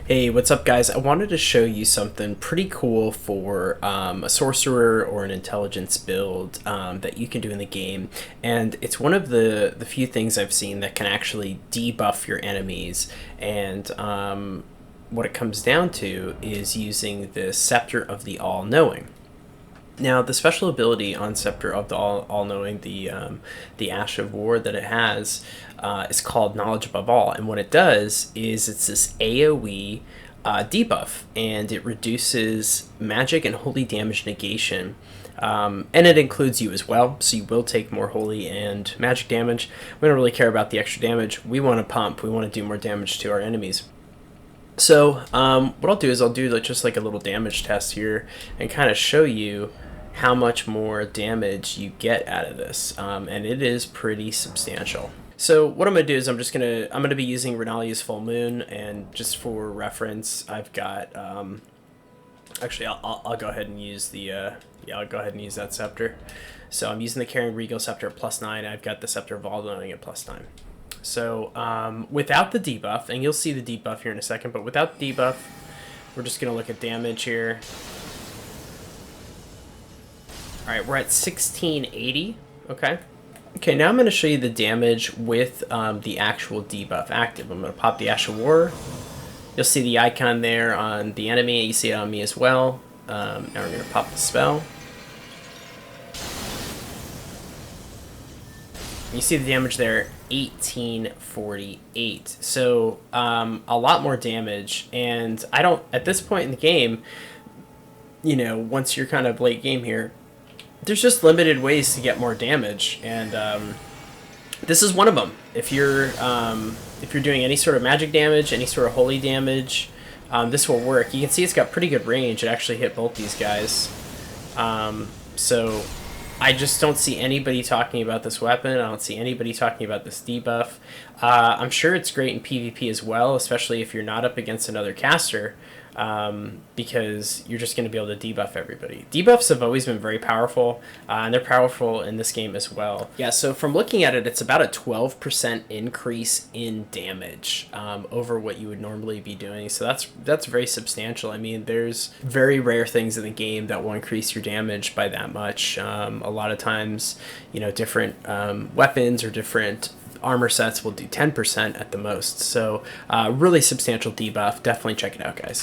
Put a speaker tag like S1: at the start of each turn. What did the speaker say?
S1: Hey, what's up, guys? I wanted to show you something pretty cool for a sorcerer or an intelligence build that you can do in the game. And it's one of the few things I've seen that can actually debuff your enemies. And what it comes down to is using the Scepter of the All-Knowing. Now, the special ability on Scepter of the All-Knowing, the Ash of War that it has, is called Knowledge Above All. And what it does is it's this AoE debuff, and it reduces magic and holy damage negation. And it includes you as well, so you will take more holy and magic damage. We don't really care about the extra damage. We want to pump. We want to do more damage to our enemies. So what I'll do is I'll do just like a little damage test here and kind of show you how much more damage you get out of this, and it is pretty substantial. So what I'm gonna do is I'm gonna be using Renalia's Full Moon, and just for reference, I've got actually I'll go ahead and use the I'll go ahead and use that scepter. So I'm using the Carrying Regal Scepter at +9. I've got the Scepter of All-Knowing at +9. So without the debuff, and you'll see the debuff here in a second, but without the debuff, we're just gonna look at damage here. All right, we're at 1680. Okay, now I'm going to show you the damage with the actual debuff active. I'm going to pop the Ash of War. You'll see the icon there on the enemy. You see it on me as well. Now we're going to pop the spell. You see the damage there, 1848. So a lot more damage. And I don't, at this point in the game, you know, once you're kind of late game here, there's just limited ways to get more damage, and this is one of them. If you're doing any sort of magic damage, any sort of holy damage, this will work. You can see it's got pretty good range. It actually hit both these guys. So I just don't see anybody talking about this weapon. I don't see anybody talking about this debuff. I'm sure it's great in PvP as well, especially if you're not up against another caster, because you're just going to be able to debuff everybody. Debuffs have always been very powerful, and they're powerful in this game as well. Yeah, so from looking at it, it's about a 12% increase in damage over what you would normally be doing. So that's very substantial. I mean, there's very rare things in the game that will increase your damage by that much. A lot of times, you know, different weapons or different armor sets will do 10% at the most. So really substantial debuff. Definitely check it out, guys.